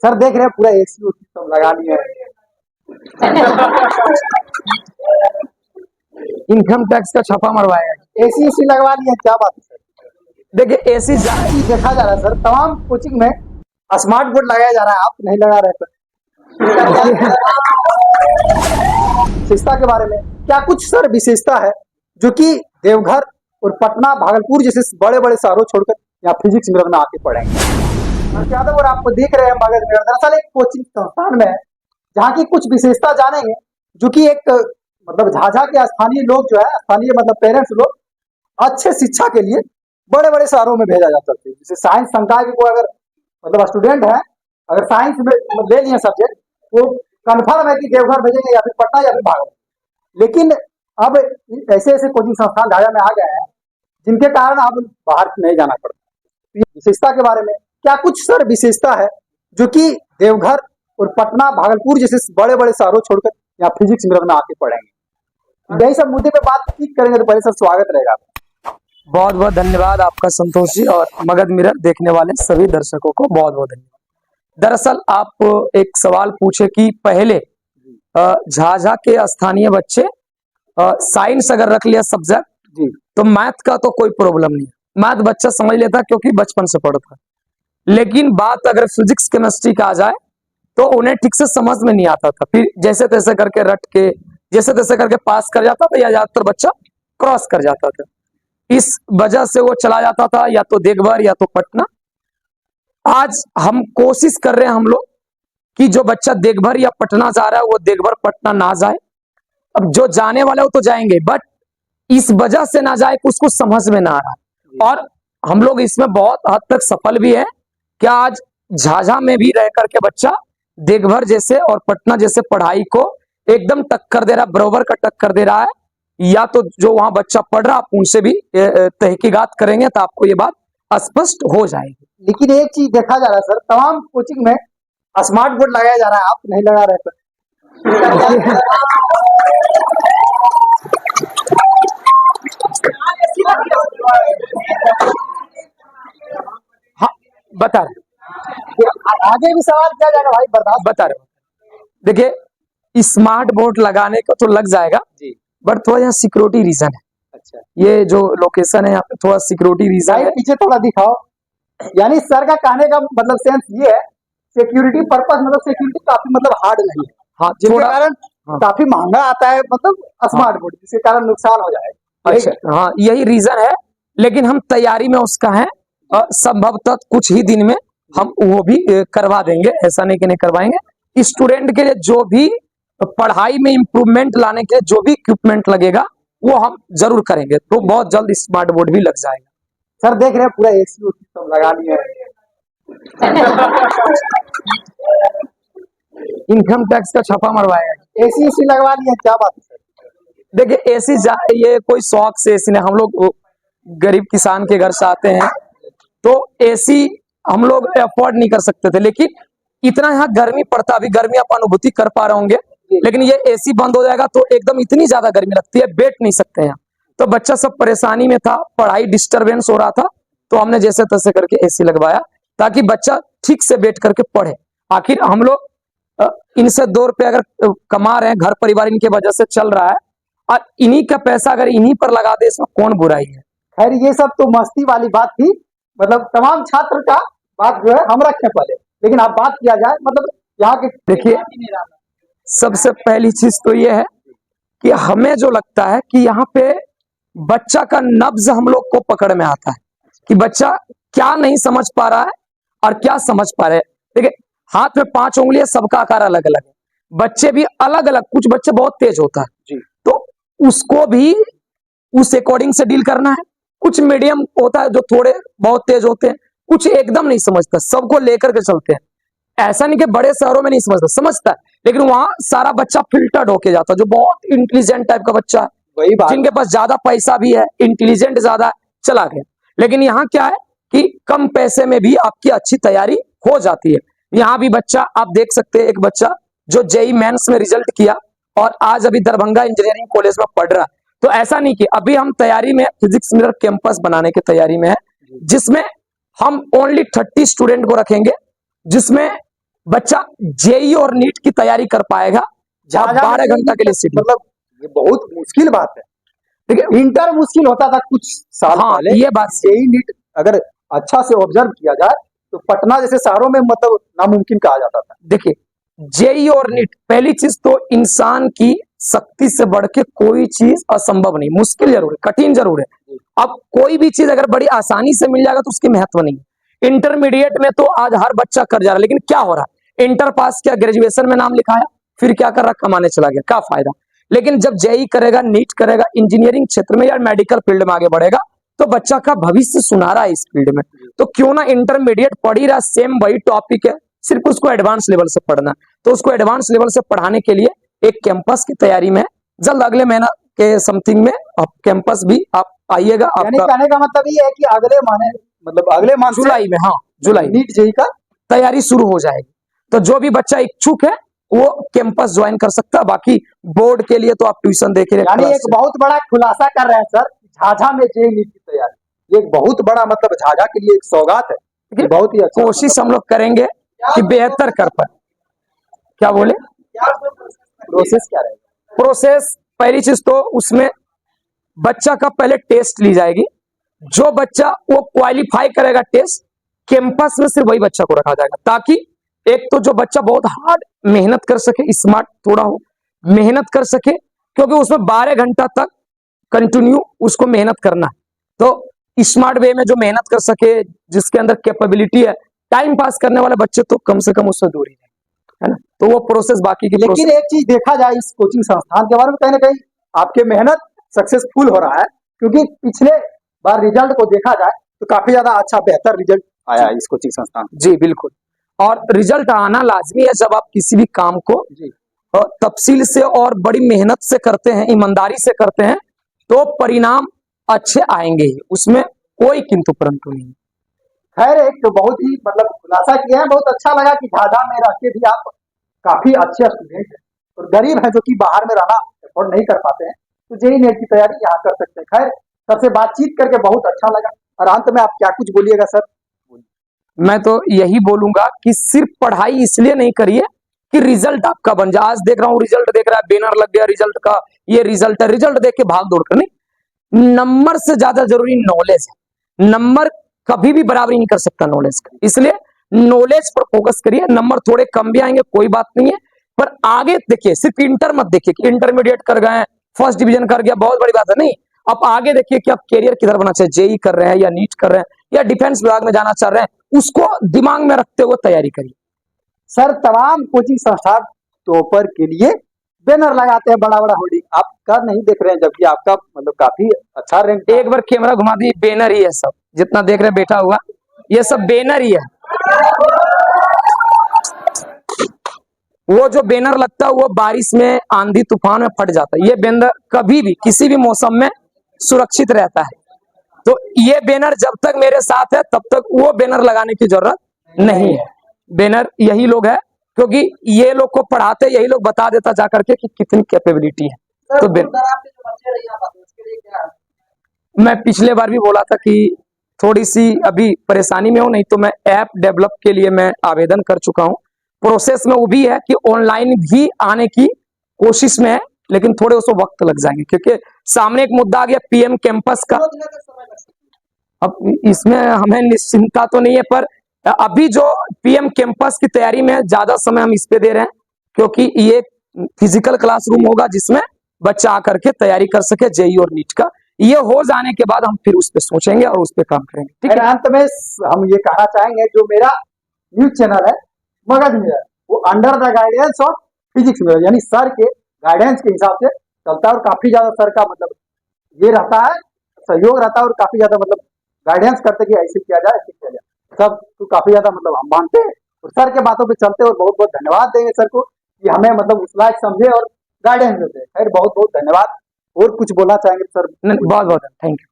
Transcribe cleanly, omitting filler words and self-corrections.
Sir देख रहे हैं पूरा एसी सिस्टम लगा लिया है। इनकम टैक्स का छापा मरवाया है। एसी उसी लगवा लिया, क्या बात है सर। देखिए एसी देखा जा रहा है सर, तमाम कोचिंग में स्मार्ट बोर्ड लगाया जा रहा है, आप नहीं लगा रहे सर। विशेषता के बारे में क्या कुछ सर विशेषता है जो कि देवघर और पटना भागलपुर जैसे बड़े बड़े शहरों छोड़कर यहाँ फिजिक्स मिरर में आके पढ़ेंगे। यादव और आपको देख रहे हैं मगध मिरर, दरअसल एक कोचिंग संस्थान में है जहाँ की कुछ विशेषता जानेंगे जो कि एक मतलब झाझा के स्थानीय लोग जो है, स्थानीय मतलब पेरेंट्स लोग अच्छे शिक्षा के लिए बड़े बड़े शहरों में भेजा जा सकते हैं। जैसे साइंस संकाय के कोई अगर मतलब स्टूडेंट है, अगर साइंस में ले लिए सब्जेक्ट, वो कन्फर्म है कि देवघर भेजेंगे या फिर पटना या फिर भागलपुर। लेकिन अब ऐसे ऐसे कोचिंग संस्थान झाझा में आ गए हैं जिनके कारण अब बाहर नहीं जाना पड़ता। विशेषता के बारे में क्या कुछ सर विशेषता है जो कि देवघर और पटना भागलपुर जैसे बड़े बड़े शहरों छोड़कर यहाँ फिजिक्स मिरर में आके पढ़ेंगे। यही सब मुद्दे पे बातचीत करेंगे। तो पहले सर स्वागत रहेगा। बहुत बहुत धन्यवाद आपका संतोष जी, और मगध मिरर देखने वाले सभी दर्शकों को बहुत बहुत धन्यवाद। दरअसल आप एक सवाल पूछे कि पहले झाझा के स्थानीय बच्चे साइंस अगर रख लिया सब्जेक्ट जी तो मैथ का तो कोई प्रॉब्लम नहीं है, मैथ बच्चा समझ लेता क्योंकि बचपन से पढ़ता। लेकिन बात अगर फिजिक्स केमिस्ट्री का आ जाए तो उन्हें ठीक से समझ में नहीं आता था, फिर जैसे तैसे करके रट के जैसे तैसे करके पास कर जाता था या ज्यादातर बच्चा क्रॉस कर जाता था। इस वजह से वो चला जाता था या तो देवघर या तो पटना। आज हम कोशिश कर रहे हैं हम लोग कि जो बच्चा देवघर या पटना जा रहा है वो देवघर पटना ना जाए। अब जो जाने वाले वो तो जाएंगे, बट इस वजह से ना जाए कि उसको समझ में ना आ रहा है। और हम लोग इसमें बहुत हद तक सफल भी है। क्या आज झाझा में भी रह करके बच्चा देवघर जैसे और पटना जैसे पढ़ाई को एकदम टक्कर दे रहा है, बराबर का टक्कर दे रहा है। या तो जो वहां बच्चा पढ़ रहा, आप उनसे भी तहकीकात करेंगे तो आपको ये बात स्पष्ट हो जाएगी। लेकिन एक चीज देखा जा रहा है सर, तमाम कोचिंग में स्मार्ट बोर्ड लगाया जा रहा है, आप नहीं लगा रहे सर। हाँ बता रहे, आगे भी सवाल किया जाएगा भाई, बर्दाश्त। बता रहे। देखिए स्मार्ट बोर्ड लगाने को तो लग जाएगा जी, बट थोड़ा यहाँ सिक्योरिटी रीजन है। अच्छा ये जो लोकेशन है यहाँ पे थोड़ा सिक्योरिटी रीजन भाई है। पीछे थोड़ा दिखाओ। यानी सर का कहने का मतलब सेंस ये है, सिक्योरिटी पर्पस मतलब सिक्योरिटी काफी मतलब हार्ड नहीं है, हाँ जिसके थोड़ा, कारण हाँ काफी महंगा आता है मतलब स्मार्ट बोर्ड, जिसके कारण नुकसान हो जाए। अच्छा, हाँ यही रीजन है। लेकिन हम तैयारी में उसका है, संभवतः कुछ ही दिन में हम वो भी करवा देंगे, ऐसा नहीं कि नहीं करवाएंगे। स्टूडेंट के लिए जो भी पढ़ाई में इंप्रूवमेंट लाने के लिए जो भी इक्विपमेंट लगेगा वो हम जरूर करेंगे। तो बहुत जल्द स्मार्ट बोर्ड भी लग जाएगा। सर देख रहे हैं पूरा एसी सिस्टम लगा लिया है। इनकम टैक्स का छापा मरवाया है। एसी उसी लगवा लिया, क्या बात है सर। देखिए एसी ये कोई शौक से एसी नहीं, हम लोग गरीब किसान के घर से आते हैं तो एसी हम लोग अफोर्ड नहीं कर सकते थे। लेकिन इतना यहाँ गर्मी पड़ता, अभी गर्मी आप अनुभूति कर पा रहे होंगे, लेकिन ये एसी बंद हो जाएगा तो एकदम इतनी ज्यादा गर्मी लगती है, बैठ नहीं सकते हैं। तो बच्चा सब परेशानी में था, पढ़ाई डिस्टरबेंस हो रहा था, तो हमने जैसे तैसे करके एसी लगवाया ताकि बच्चा ठीक से बैठ करके पढ़े। आखिर हम लोग इनसे 2 रुपये अगर कमा रहे हैं, घर परिवार इनके वजह से चल रहा है, और इन्हीं का पैसा अगर इन्हीं पर लगा दे इसमें कौन बुराई है। खैर ये सब तो मस्ती वाली बात थी, मतलब तमाम छात्र का बात जो है हम रखें पहले, लेकिन अब बात किया जाए मतलब यहाँ के। देखिए सबसे पहली चीज तो ये है कि हमें जो लगता है कि यहाँ पे बच्चा का नब्ज हम लोग को पकड़ में आता है कि बच्चा क्या नहीं समझ पा रहा है और क्या समझ पा रहे हैं। देखिए हाथ में 5 उंगलियां, सबका आकार अलग अलग है, बच्चे भी अलग अलग, कुछ बच्चे बहुत तेज होता है जी, तो उसको भी उस अकॉर्डिंग से डील करना है। कुछ मीडियम होता है जो थोड़े बहुत तेज होते हैं, कुछ एकदम नहीं समझता, सबको लेकर के चलते हैं। ऐसा नहीं कि बड़े शहरों में नहीं समझता, समझता है, लेकिन वहां सारा बच्चा फिल्टर्ड होके जाता है। जो बहुत इंटेलिजेंट टाइप का बच्चा है, वही बात, जिनके पास ज्यादा पैसा भी है, इंटेलिजेंट ज्यादा है, चला गया। लेकिन यहाँ क्या है कि कम पैसे में भी आपकी अच्छी तैयारी हो जाती है। यहाँ भी बच्चा आप देख सकते हैं, एक बच्चा जो जेई मेंस में रिजल्ट किया और आज अभी दरभंगा इंजीनियरिंग कॉलेज में पढ़ रहा है। तो ऐसा नहीं कि अभी हम तैयारी में फिजिक्स मिरर कैंपस बनाने की तैयारी में है, जिसमें हम ओनली 30 स्टूडेंट को रखेंगे, जिसमें बच्चा जेई और नीट की तैयारी कर पाएगा जब 12 घंटा के लिए सीटी। मतलब ये बहुत मुश्किल बात है। देखिए इंटर मुश्किल होता था कुछ साल हाँ, पहले, ये बात सही। जेई नीट अगर अच्छा से ऑब्जर्व किया जाए तो पटना जैसे शहरों में मतलब नामुमकिन कहा जाता था। देखिए जेई और नीट, पहली चीज तो इंसान की शक्ति से बढ़ के कोई चीज असंभव नहीं, मुश्किल जरूर है, कठिन जरूर है। अब कोई भी चीज अगर बड़ी आसानी से मिल जाएगा तो उसकी महत्व नहीं है। इंटरमीडिएट में तो आज हर बच्चा कर जा रहा है, लेकिन क्या हो रहा है, इंटर पास किया, ग्रेजुएशन में नाम लिखाया, फिर क्या कर रहा, कमाने चला गया, क्या फायदा। लेकिन जब जेई करेगा, नीट करेगा, इंजीनियरिंग क्षेत्र में या मेडिकल फील्ड में आगे बढ़ेगा तो बच्चा का भविष्य सुनहरा है इस फील्ड में। तो क्यों ना इंटरमीडिएट पढ़ ही रहा, सेम वही टॉपिक है, सिर्फ उसको एडवांस लेवल से पढ़ना है। तो उसको एडवांस लेवल से पढ़ाने के लिए एक कैंपस की तैयारी में जल्द अगले महीना के समथिंग में आप कैंपस भी आप आइएगा। यानी आपका कहने का मतलब ये है कि अगले महीने मतलब अगले माह से जुलाई में, हाँ जुलाई में नीट जेई का तैयारी शुरू हो जाएगी। तो जो भी बच्चा इच्छुक है वो कैंपस ज्वाइन कर सकता है। बाकी बोर्ड के लिए तो आप ट्यूशन देख रहे यानी एक बहुत बड़ा खुलासा कर रहे हैं सर, झाझा में जेई नीट की तैयारी, ये एक बहुत बड़ा मतलब झाझा के लिए एक सौगात है। ये बहुत ही अच्छा कोशिश हम लोग करेंगे कि बेहतर कर पाए। क्या बोले, प्रोसेस क्या रहेगा? प्रोसेस पहली चीज तो उसमें बच्चा का पहले टेस्ट ली जाएगी। जो बच्चा वो क्वालिफाई करेगा टेस्ट, कैंपस में सिर्फ वही बच्चा को रखा जाएगा, ताकि एक तो जो बच्चा बहुत हार्ड मेहनत कर सके, स्मार्ट थोड़ा हो, मेहनत कर सके, क्योंकि उसमें 12 घंटा तक कंटिन्यू उसको मेहनत करना है। तो स्मार्ट वे में जो मेहनत कर सके, जिसके अंदर कैपेबिलिटी है, टाइम पास करने वाले बच्चे तो कम से कम उससे दूर ही है ना। तो वो प्रोसेस बाकी की लेकिन एक चीज देखा जाए इस कोचिंग संस्थान के बारे में, कहीं ना कहीं आपके मेहनत सक्सेसफुल हो रहा है, क्योंकि पिछले बार रिजल्ट को देखा जाए तो काफी ज्यादा अच्छा बेहतर रिजल्ट आया है इस कोचिंग संस्थान। जी बिल्कुल, और रिजल्ट आना लाजमी है जब आप किसी भी काम को जी तफसील से और बड़ी मेहनत से करते हैं, ईमानदारी से करते हैं, तो परिणाम अच्छे आएंगे ही, उसमें कोई किंतु परंतु नहीं। खैर, एक तो बहुत ही मतलब खुलासा किया है, बहुत अच्छा लगा कि झाझा में रह के भी आप काफी अच्छे स्टूडेंट हैं और गरीब हैं जो कि बाहर में रहना अफोर्ड नहीं कर पाते हैं, तो जेई नेट की तैयारी यहाँ कर सकते हैं। खैर, सबसे बातचीत करके बहुत अच्छा लगा, और अंत में आप क्या कुछ बोलिएगा सर? मैं तो यही बोलूंगा कि सिर्फ पढ़ाई इसलिए नहीं करिए कि रिजल्ट आपका बन जाए। आज देख रहा हूँ रिजल्ट देख रहा है, बैनर लग गया रिजल्ट का, ये रिजल्ट है, रिजल्ट देख के भाग दौड़ कर नहीं। नंबर से ज्यादा जरूरी नॉलेज है। नंबर कभी भी बराबरी नहीं कर सकता नॉलेज का, इसलिए नॉलेज पर फोकस करिए। नंबर थोड़े कम भी आएंगे, कोई बात नहीं है, पर आगे देखिए, सिर्फ इंटर मत देखिए कि इंटरमीडिएट कर गए, फर्स्ट डिवीजन कर गया, बहुत बड़ी बात है, नहीं। अब आगे देखिए कि आप कैरियर किधर बना चाहिए, जेई कर रहे हैं या नीट कर रहे हैं या डिफेंस विभाग में जाना चाह रहे हैं, उसको दिमाग में रखते हुए तैयारी करिए। सर, तमाम कोचिंग संस्थान टॉपर के लिए बैनर लगाते हैं, बड़ा बड़ा होर्डिंग, आप कर नहीं देख रहे हैं, जबकि आपका मतलब काफी अच्छा रैंक। एक बार कैमरा घुमा दी, बैनर ही है सब, जितना देख रहे हैं बैठा हुआ, ये सब बैनर ही है। वो जो बैनर लगता है वो बारिश में, आंधी तूफान में फट जाता है। ये बैनर कभी भी किसी भी मौसम में सुरक्षित रहता है। तो ये बैनर जब तक मेरे साथ है तब तक वो बैनर लगाने की जरूरत नहीं है। बैनर यही लोग है, क्योंकि ये लोग को पढ़ाते, यही लोग बता देता जाकर के कि कितनी कैपेबिलिटी है। तो मैं पिछले बार भी बोला था कि थोड़ी सी अभी परेशानी में हूं, नहीं तो मैं ऐप डेवलप के लिए मैं आवेदन कर चुका हूं। प्रोसेस में वो भी है कि ऑनलाइन भी आने की कोशिश में है, लेकिन थोड़े उसको वक्त लग जाएंगे, क्योंकि सामने एक मुद्दा आ गया पीएम कैंपस का। अब इसमें हमें निश्चिंता तो नहीं है, पर अभी जो पीएम कैंपस की तैयारी में ज्यादा समय हम इस पे दे रहे हैं, क्योंकि ये फिजिकल क्लासरूम होगा जिसमें बच्चा आकर के तैयारी कर सके जेई और नीट का। ये हो जाने के बाद हम फिर उस पर सोचेंगे और उस पर काम करेंगे। ठीक है, अंत में हम ये कहना चाहेंगे, जो मेरा न्यूज चैनल है मगध मिरर, वो under the guidance of physics mirror, यानी सर के गाइडेंस के हिसाब से चलता है, और काफी ज्यादा सर का मतलब ये रहता है, सहयोग रहता है, और काफी ज्यादा मतलब गाइडेंस करते कि ऐसे किया जाए, ऐसे किया जाए, सब तो काफी ज्यादा मतलब हम मानते हैं और सर के बातों पे चलते हैं, और बहुत बहुत धन्यवाद देंगे सर को कि हमें मतलब उस लायक समझे और गाइडेंस देते हैं। खैर, बहुत बहुत धन्यवाद। और कुछ बोलना चाहेंगे सर? बहुत बहुत थैंक यू।